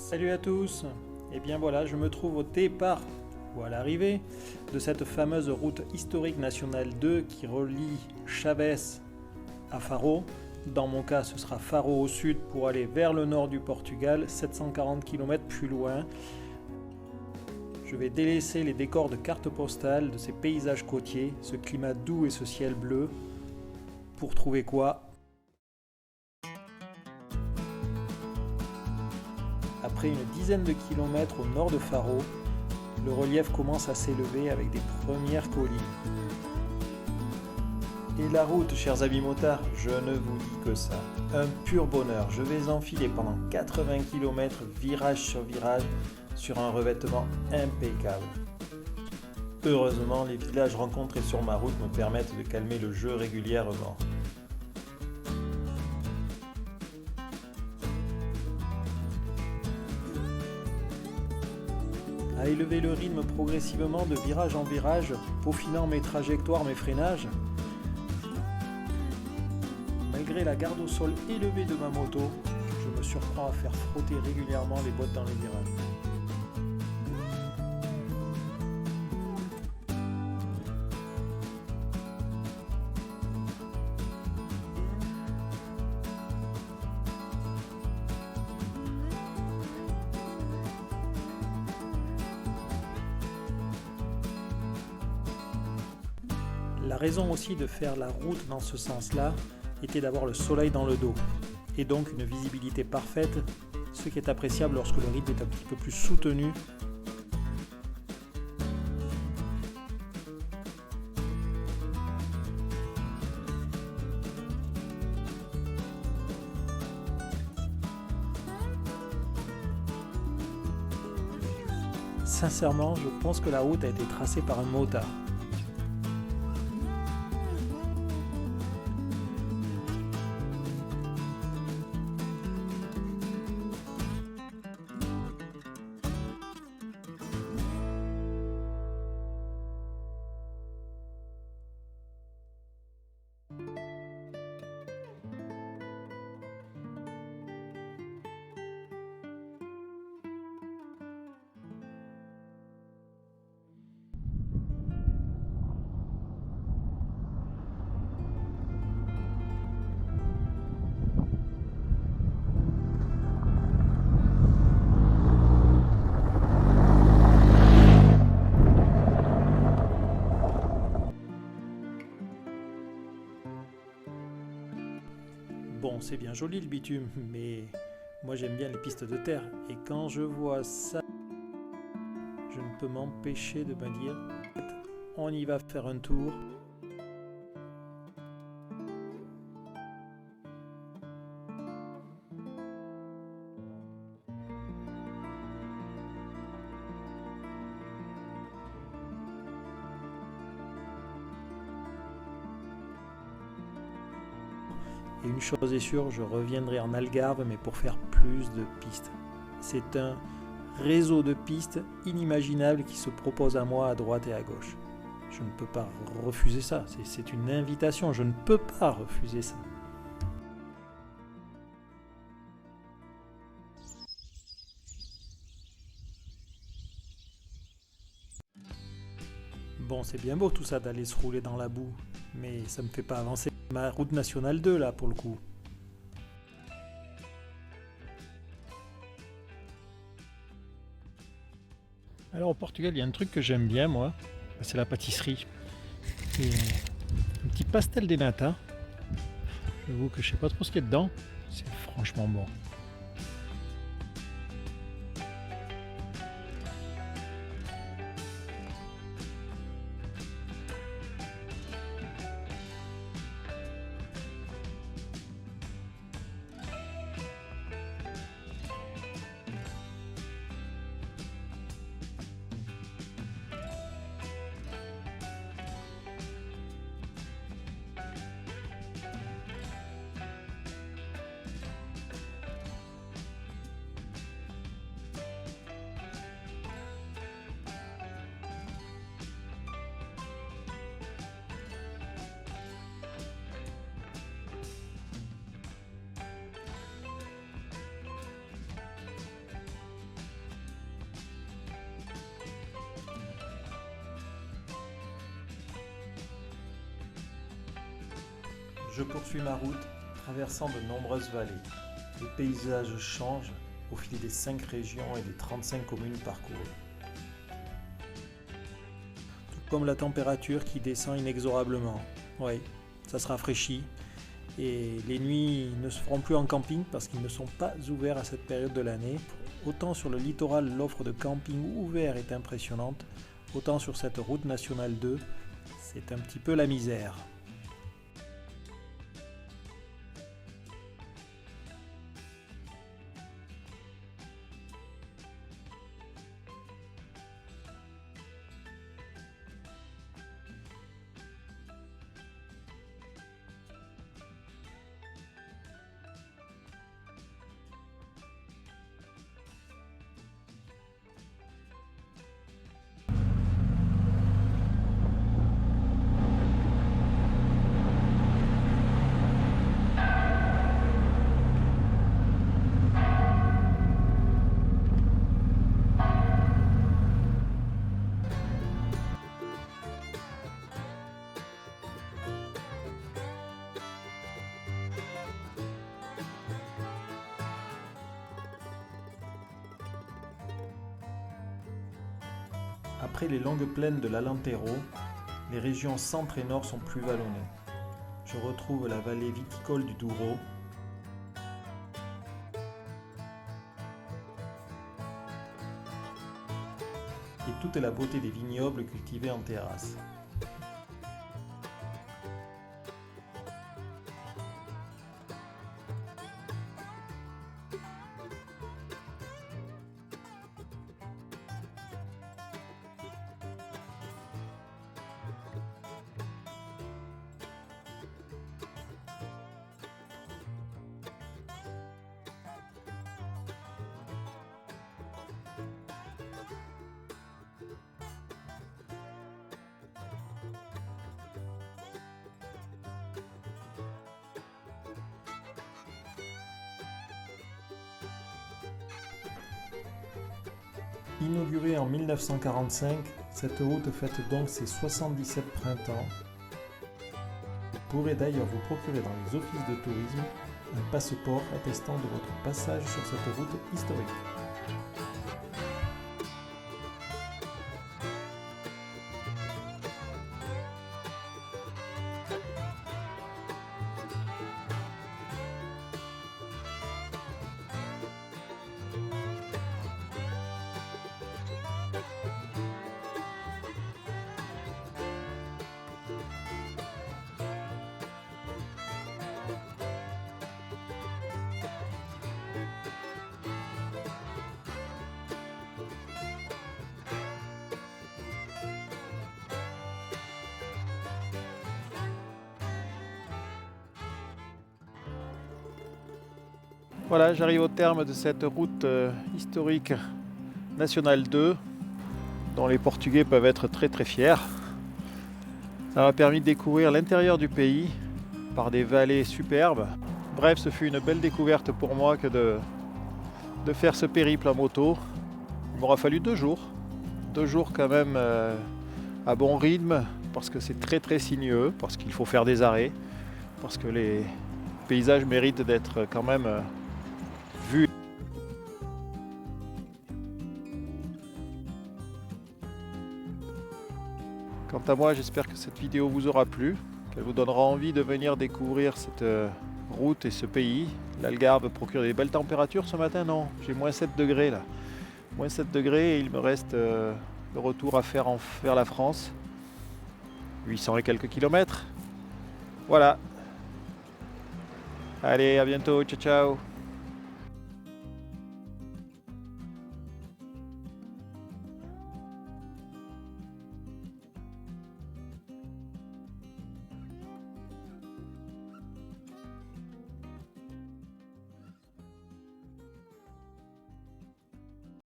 Salut à tous. Et bien voilà, je me trouve au départ ou à l'arrivée de cette fameuse route historique nationale 2 qui relie Chaves à Faro. Dans mon cas, ce sera Faro au sud pour aller vers le nord du Portugal, 740 km plus loin. Je vais délaisser les décors de cartes postales de ces paysages côtiers, ce climat doux et ce ciel bleu, pour trouver quoi? Après une dizaine de kilomètres au nord de Faro, le relief commence à s'élever avec des premières collines. Et la route, chers amis motards, je ne vous dis que ça. Un pur bonheur. Je vais enfiler pendant 80 km virage sur virage sur un revêtement impeccable. Heureusement, les villages rencontrés sur ma route me permettent de calmer le jeu régulièrement. À élever le rythme progressivement de virage en virage, peaufinant mes trajectoires, mes freinages. Malgré la garde au sol élevée de ma moto, je me surprends à faire frotter régulièrement les boîtes dans les virages. La raison aussi de faire la route dans ce sens-là était d'avoir le soleil dans le dos et donc une visibilité parfaite, ce qui est appréciable lorsque le rythme est un petit peu plus soutenu. Sincèrement, je pense que la route a été tracée par un motard. Bon, c'est bien joli le bitume, mais moi j'aime bien les pistes de terre. Et quand je vois ça, je ne peux m'empêcher de me dire, on y va faire un tour. Et une chose est sûre, je reviendrai en Algarve, mais pour faire plus de pistes. C'est un réseau de pistes inimaginable qui se propose à moi à droite et à gauche. Je ne peux pas refuser ça, c'est une invitation, je ne peux pas refuser ça. Bon, c'est bien beau tout ça d'aller se rouler dans la boue, mais ça me fait pas avancer ma route nationale 2 là pour le coup. Alors au Portugal, il y a un truc que j'aime bien moi, c'est la pâtisserie. Et un petit pastel de nata. J'avoue que je sais pas trop ce qu'il y a dedans, c'est franchement bon. Je poursuis ma route, traversant de nombreuses vallées. Les paysages changent au fil des 5 régions et des 35 communes parcourues. Tout comme la température qui descend inexorablement. Oui, ça se rafraîchit. Et les nuits ne se feront plus en camping parce qu'ils ne sont pas ouverts à cette période de l'année. Autant sur le littoral, l'offre de camping ouvert est impressionnante, autant sur cette route nationale 2, c'est un petit peu la misère. Après les longues plaines de l'Alentejo, les régions centre et nord sont plus vallonnées. Je retrouve la vallée viticole du Douro, et toute la beauté des vignobles cultivés en terrasse. Inaugurée en 1945, cette route fête donc ses 77 printemps. Vous pourrez d'ailleurs vous procurer dans les offices de tourisme un passeport attestant de votre passage sur cette route historique. Voilà, j'arrive au terme de cette route historique nationale 2, dont les Portugais peuvent être très très fiers. Ça m'a permis de découvrir l'intérieur du pays par des vallées superbes. Bref, ce fut une belle découverte pour moi que de faire ce périple en moto. Il m'aura fallu 2 jours. 2 jours quand même à bon rythme, parce que c'est très très sinueux, parce qu'il faut faire des arrêts, parce que les paysages méritent d'être quand même vus. Quant à moi, j'espère que cette vidéo vous aura plu, qu'elle vous donnera envie de venir découvrir cette route et ce pays. L'Algarve procure des belles températures ce matin, non, j'ai moins 7 degrés là. Moins 7 degrés et il me reste le retour à faire vers la France. 800 et quelques kilomètres. Voilà. Allez, à bientôt, ciao ciao.